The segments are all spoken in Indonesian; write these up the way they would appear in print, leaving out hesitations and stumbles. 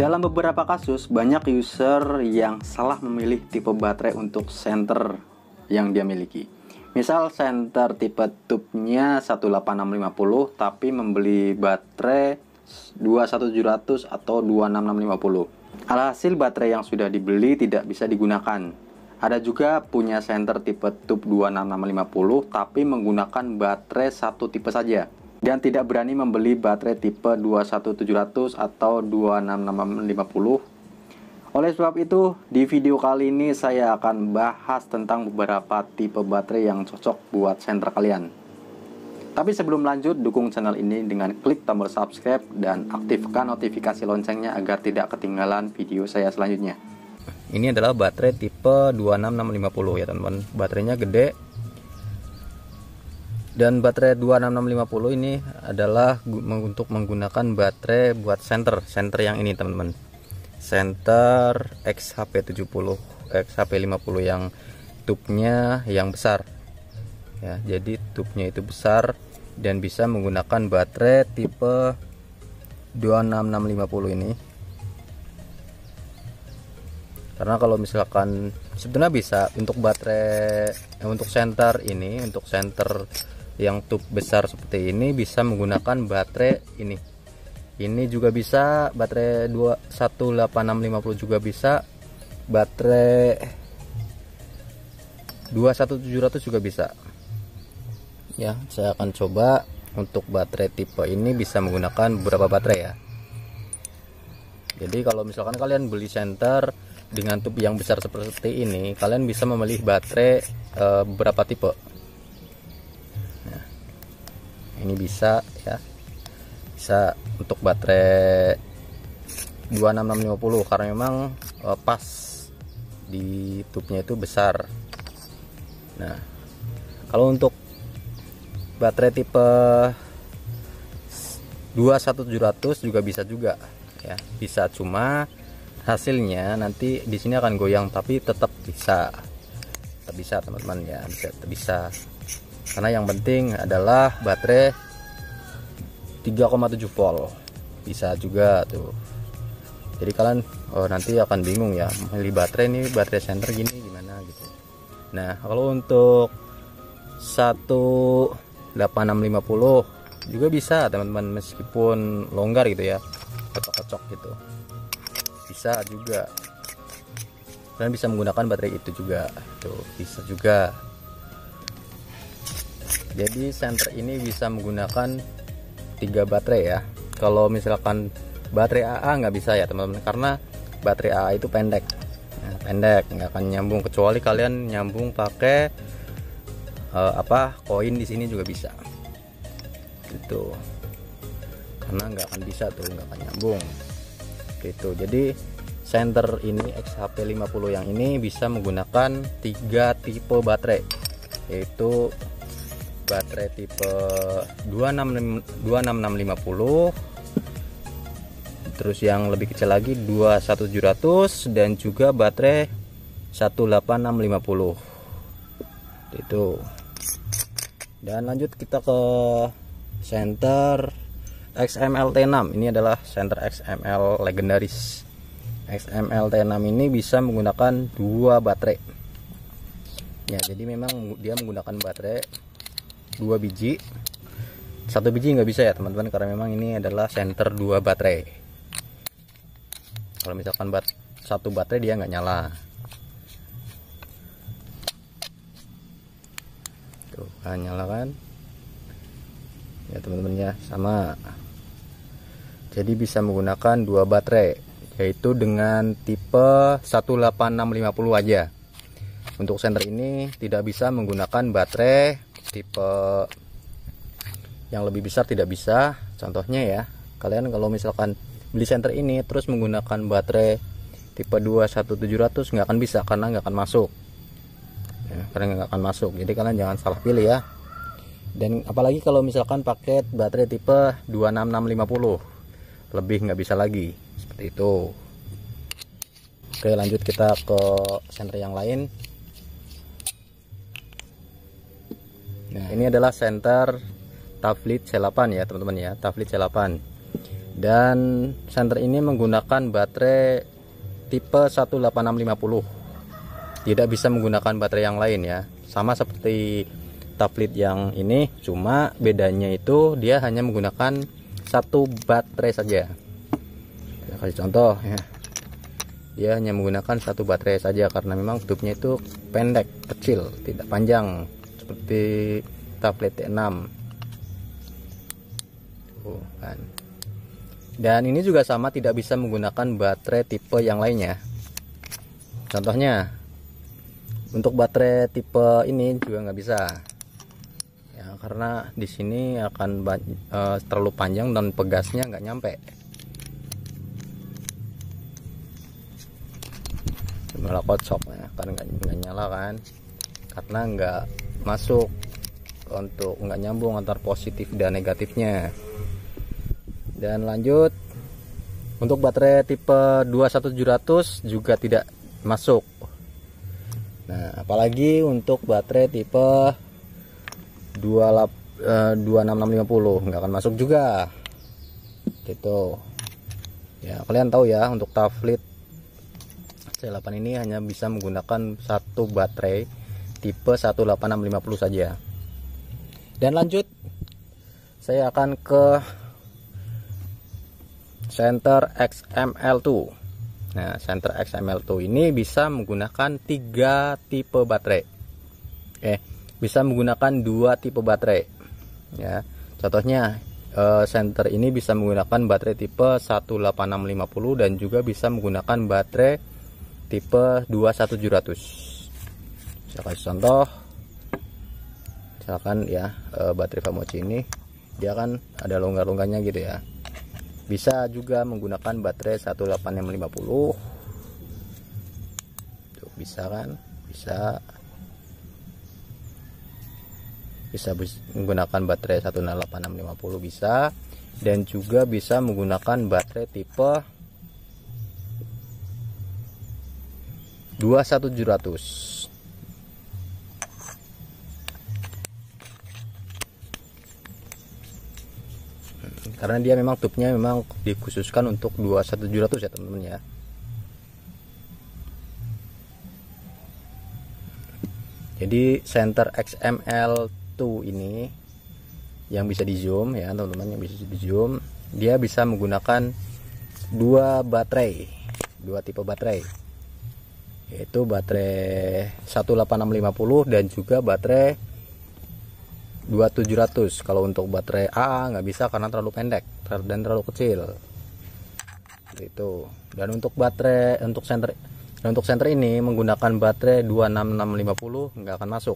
Dalam beberapa kasus, banyak user yang salah memilih tipe baterai untuk senter yang dia miliki. Misal senter tipe tube-nya 18650 tapi membeli baterai 21700 atau 26650. Alhasil baterai yang sudah dibeli tidak bisa digunakan. Ada juga punya senter tipe tube 26650 tapi menggunakan baterai satu tipe saja dan tidak berani membeli baterai tipe 21700 atau 26650. Oleh sebab itu, di video kali ini saya akan bahas tentang beberapa tipe baterai yang cocok buat senter kalian. Tapi sebelum lanjut, dukung channel ini dengan klik tombol subscribe dan aktifkan notifikasi loncengnya agar tidak ketinggalan video saya selanjutnya. Ini adalah baterai tipe 26650 ya teman-teman. Baterainya gede. Dan baterai 26650 ini adalah untuk menggunakan baterai buat senter yang ini teman-teman. Senter XHP70, XHP50 yang tube-nya yang besar. Ya, jadi tube-nya itu besar dan bisa menggunakan baterai tipe 26650 ini. Karena kalau misalkan sebenarnya bisa untuk baterai untuk senter ini, untuk senter yang tube besar seperti ini bisa menggunakan baterai ini. Ini juga bisa baterai 18650 juga bisa, baterai 21700 juga bisa. Ya, saya akan coba untuk baterai tipe ini bisa menggunakan beberapa baterai ya. Jadi kalau misalkan kalian beli senter dengan tube yang besar seperti ini, kalian bisa memilih baterai beberapa tipe. Nah, ini bisa ya, bisa untuk baterai 26650 karena memang pas di tube-nya itu besar. Nah, kalau untuk baterai tipe 21700 juga bisa juga ya, bisa, cuma hasilnya nanti di sini akan goyang, tapi tetap bisa teman-teman ya, bisa karena yang penting adalah baterai 3,7 volt bisa juga tuh. Jadi kalian nanti akan bingung ya, milih baterai ini, baterai senter gini gimana gitu. Nah, kalau untuk 18650 juga bisa teman-teman, meskipun longgar gitu ya, kocok-kocok gitu bisa juga. Kalian bisa menggunakan baterai itu juga tuh, bisa juga. Jadi senter ini bisa menggunakan 3 baterai ya. Kalau misalkan baterai AA nggak bisa ya teman-teman, karena baterai AA itu pendek. Nah, pendek nggak akan nyambung, kecuali kalian nyambung pakai koin di sini juga bisa gitu, karena nggak akan bisa tuh, nggak akan nyambung gitu. Jadi senter ini XHP50 yang ini bisa menggunakan 3 tipe baterai, yaitu baterai tipe 26650, terus yang lebih kecil lagi 21700, dan juga baterai 18650 itu. Dan lanjut kita ke senter XML T6. Ini adalah senter XML legendaris. XML T6 ini bisa menggunakan 2 baterai ya, jadi memang dia menggunakan baterai 2 biji. 1 biji nggak bisa ya teman-teman, karena memang ini adalah senter 2 baterai. Kalau misalkan satu baterai dia nggak nyala tuh, kan nyala kan ya teman-teman ya, sama. Jadi bisa menggunakan 2 baterai, yaitu dengan tipe 18650 aja. Untuk senter ini tidak bisa menggunakan baterai tipe yang lebih besar, tidak bisa. Contohnya ya, kalian kalau misalkan beli senter ini terus menggunakan baterai tipe 21700 nggak akan bisa, karena nggak akan masuk ya, karena nggak akan masuk. Jadi kalian jangan salah pilih ya. Dan apalagi kalau misalkan paket baterai tipe 26650, lebih nggak bisa lagi seperti itu. Oke, lanjut kita ke senter yang lain. Nah, ini adalah senter tablet C8 ya teman-teman ya, tablet C8. Dan senter ini menggunakan baterai tipe 18650, tidak bisa menggunakan baterai yang lain ya. Sama seperti tablet yang ini, cuma bedanya itu dia hanya menggunakan satu baterai saja. Saya kasih contoh ya, dia hanya menggunakan satu baterai saja karena memang tutupnya itu pendek, kecil, tidak panjang seperti tablet T6 kan. Dan ini juga sama, tidak bisa menggunakan baterai tipe yang lainnya. Contohnya untuk baterai tipe ini juga nggak bisa ya, karena di sini akan terlalu panjang dan pegasnya nggak nyampe. Malah kocok ya, kan nggak nyala kan, karena nggak masuk untuk nggak nyambung antar positif dan negatifnya. Dan lanjut, untuk baterai tipe 21700 juga tidak masuk. Nah, apalagi untuk baterai tipe 26650 nggak akan masuk juga gitu ya. Kalian tahu ya, untuk tablet C8 ini hanya bisa menggunakan satu baterai tipe 18650 saja. Dan lanjut, saya akan ke Center XML2. Nah, Center XML2 ini bisa menggunakan 3 tipe baterai. Bisa menggunakan 2 tipe baterai. Ya, contohnya Center ini bisa menggunakan baterai tipe 18650 dan juga bisa menggunakan baterai tipe 21700. Saya kasih contoh. Misalkan ya, baterai Famochi ini dia kan ada longgar-longgarnya gitu ya. Bisa juga menggunakan baterai 18650. Tuh, bisa kan? Bisa menggunakan baterai 18650 bisa, dan juga bisa menggunakan baterai tipe 21700. Karena dia memang tubnya memang dikhususkan untuk 21700 ya teman-teman ya. Jadi Center XML2 ini yang bisa di zoom ya teman-teman, yang bisa di zoom, dia bisa menggunakan 2 tipe baterai, yaitu baterai 18650 dan juga baterai 2700. Kalau untuk baterai AA nggak bisa karena terlalu pendek dan terlalu kecil itu. Dan untuk baterai untuk center ini menggunakan baterai 26650 nggak akan masuk,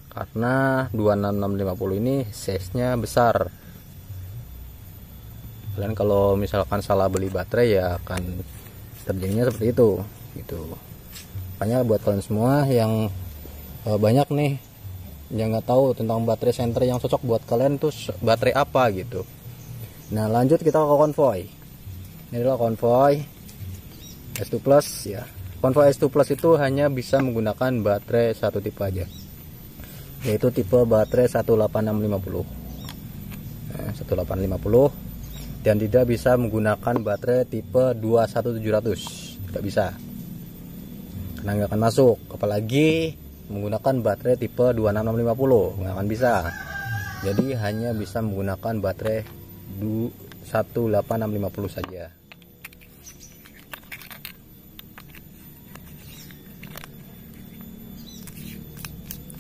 karena 26650 ini size nya besar. Kalian kalau misalkan salah beli baterai ya akan terjadinya seperti itu gitu. Makanya buat kalian semua yang banyak nih yang nggak tahu tentang baterai center yang cocok buat kalian tuh baterai apa gitu. Nah, lanjut kita ke Convoy. Ini adalah Convoy S2 Plus ya. Convoy S2 Plus itu hanya bisa menggunakan baterai satu tipe aja, yaitu tipe baterai 18650. Nah, 18650, dan tidak bisa menggunakan baterai tipe 21700. Tidak bisa, karena nggak akan masuk. Apalagi menggunakan baterai tipe 26650 nggak akan bisa. Jadi hanya bisa menggunakan baterai 18650 saja.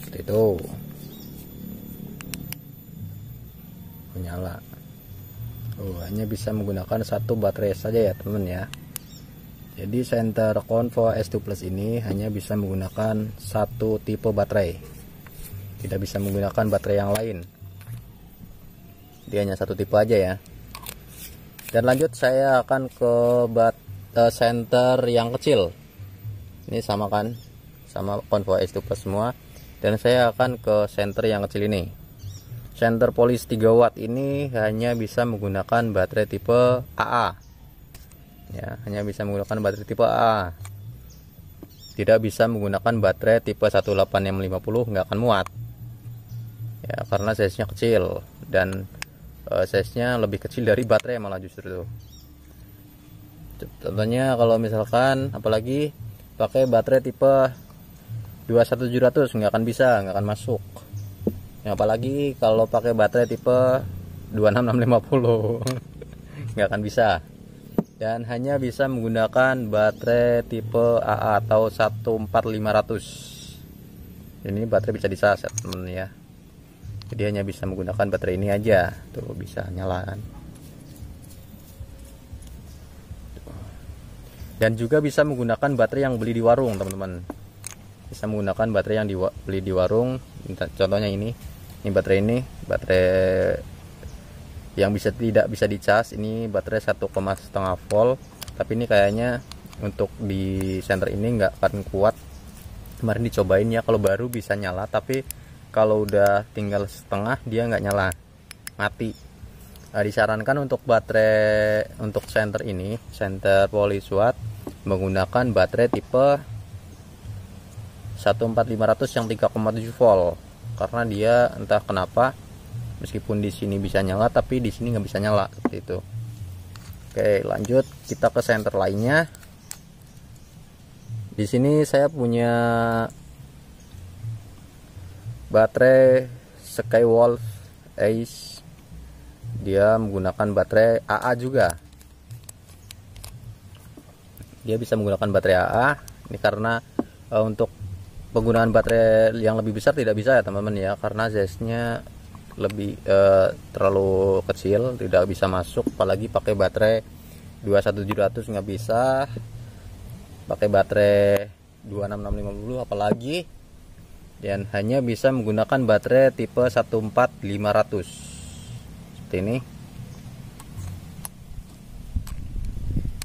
Seperti itu. Menyala. Hanya bisa menggunakan satu baterai saja ya teman ya. Jadi Center Convoy S2 Plus ini hanya bisa menggunakan satu tipe baterai, tidak bisa menggunakan baterai yang lain. Dia hanya satu tipe aja ya. Dan lanjut saya akan ke center yang kecil. Ini sama kan, sama Convoy S2 Plus semua. Dan saya akan ke center yang kecil ini. Center Police 3 watt ini hanya bisa menggunakan baterai tipe AA. Ya, hanya bisa menggunakan baterai tipe A. Tidak bisa menggunakan baterai tipe 18650, nggak akan muat. Ya, karena size-nya kecil dan size-nya lebih kecil dari baterai malah justru tuh. Contohnya kalau misalkan apalagi pakai baterai tipe 21700 nggak akan bisa, nggak akan masuk. Yang apalagi kalau pakai baterai tipe 26650 nggak akan bisa. Dan hanya bisa menggunakan baterai tipe AA atau 14500. Ini baterai bisa dicas ya teman ya. Jadi hanya bisa menggunakan baterai ini aja. Tuh bisa nyala kan. Dan juga bisa menggunakan baterai yang beli di warung teman-teman. Bisa menggunakan baterai yang beli di warung. Contohnya ini baterai ini, baterai yang tidak bisa dicas. Ini baterai 1,5 volt, tapi ini kayaknya untuk di senter ini nggak akan kuat. Kemarin dicobain ya, kalau baru bisa nyala, tapi kalau udah tinggal setengah dia nggak nyala, mati. Disarankan untuk baterai untuk senter ini, senter Poliswatt, menggunakan baterai tipe 14500 yang 3,7 volt, karena dia entah kenapa meskipun di sini bisa nyala tapi di sini nggak bisa nyala seperti itu. Oke, lanjut kita ke senter lainnya. Di sini saya punya baterai Skywolf Ace. Dia menggunakan baterai AA juga. Dia bisa menggunakan baterai AA. Ini karena untuk penggunaan baterai yang lebih besar tidak bisa ya teman-teman ya, karena size-nya lebih terlalu kecil, tidak bisa masuk. Apalagi pakai baterai 21700 nggak bisa, pakai baterai 26650 apalagi. Dan hanya bisa menggunakan baterai tipe 14500 seperti ini.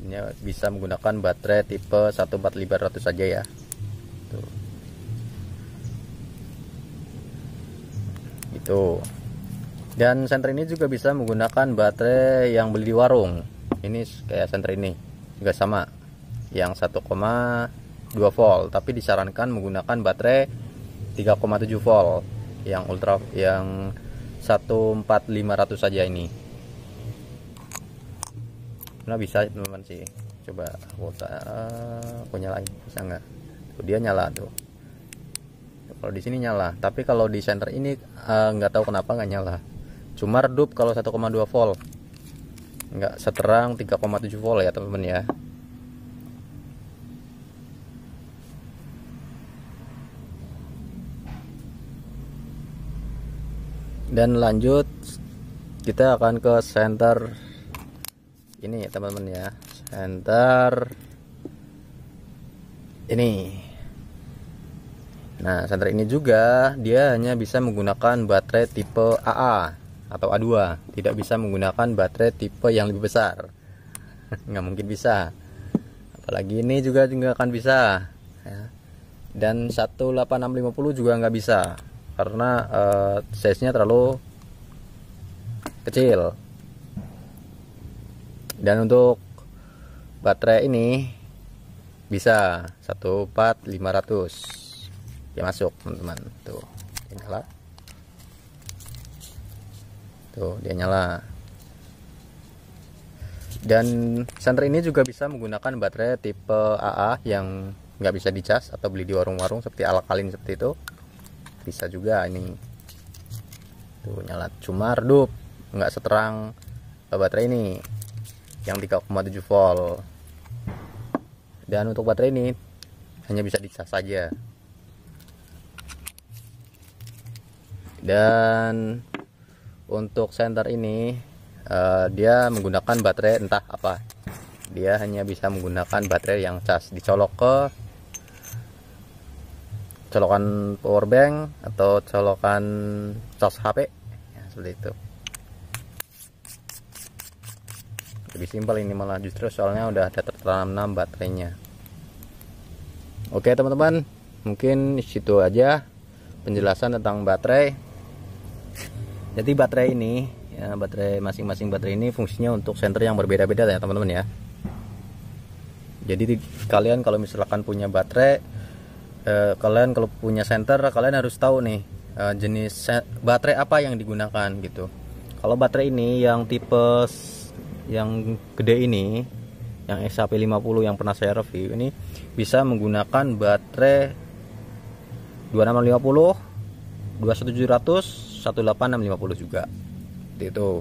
Ini bisa menggunakan baterai tipe 14500 saja ya. Tuh. Gitu. Dan senter ini juga bisa menggunakan baterai yang beli di warung. Ini kayak senter ini juga sama, yang 1,2 volt, tapi disarankan menggunakan baterai 3,7 volt yang ultra, yang 14500 saja ini. Nah bisa teman-teman sih, coba aku nyalain, bisa nggak? Dia nyala tuh. Kalau di sini nyala, tapi kalau di senter ini nggak tahu kenapa nggak nyala. Cuma redup kalau 1,2 volt, nggak seterang 3,7 volt ya teman-teman ya. Dan lanjut kita akan ke senter ini ya teman-teman ya, senter ini. Nah senter ini juga dia hanya bisa menggunakan baterai tipe AA atau A2, tidak bisa menggunakan baterai tipe yang lebih besar. Nggak mungkin bisa, apalagi ini juga akan bisa ya. Dan 18650 juga nggak bisa karena size nya terlalu kecil. Dan untuk baterai ini bisa 14500 ya, masuk teman-teman. Tuh dia nyala, tuh dia nyala. Dan senter ini juga bisa menggunakan baterai tipe AA yang nggak bisa dicas atau beli di warung-warung seperti alkalin seperti itu, bisa juga ini. Tuh nyala, cuma redup, nggak seterang baterai ini yang 3,7 volt. Dan untuk baterai ini hanya bisa dicas saja. Dan untuk senter ini dia menggunakan baterai entah apa. Dia hanya bisa menggunakan baterai yang cas, dicolok ke colokan power bank atau colokan cas HP ya, seperti itu. Lebih simpel ini malah justru, soalnya udah ada tertanam baterainya. Oke teman-teman, mungkin situ aja penjelasan tentang baterai. Jadi baterai ini ya, baterai masing-masing baterai ini fungsinya untuk senter yang berbeda-beda ya teman-teman ya. Jadi kalian kalau misalkan punya baterai, kalian kalau punya senter, kalian harus tahu nih jenis baterai apa yang digunakan gitu. Kalau baterai ini yang tipe yang gede ini, yang SHP50 yang pernah saya review ini, bisa menggunakan baterai 26550, 21700, 18650 juga. Seperti itu.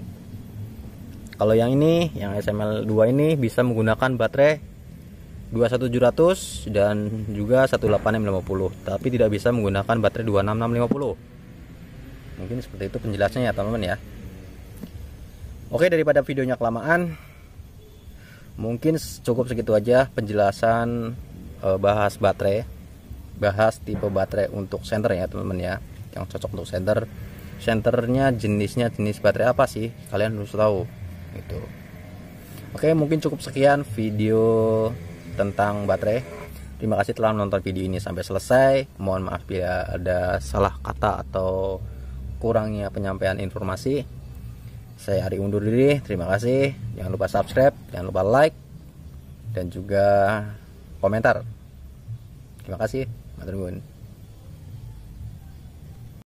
Kalau yang ini, yang SML2 ini bisa menggunakan baterai 21700 dan juga 18650, tapi tidak bisa menggunakan baterai 26650. Mungkin seperti itu penjelasannya ya teman-teman ya. Oke, daripada videonya kelamaan, mungkin cukup segitu aja penjelasan bahas baterai, bahas tipe baterai untuk senter ya teman-teman ya, yang cocok untuk senter. Senternya jenis baterai apa sih, kalian harus tahu gitu. Oke, mungkin cukup sekian video tentang baterai. Terima kasih telah menonton video ini sampai selesai. Mohon maaf bila ada salah kata atau kurangnya penyampaian informasi. Saya Ari undur diri, terima kasih. Jangan lupa subscribe, jangan lupa like, dan juga komentar. Terima kasih, matur nuwun.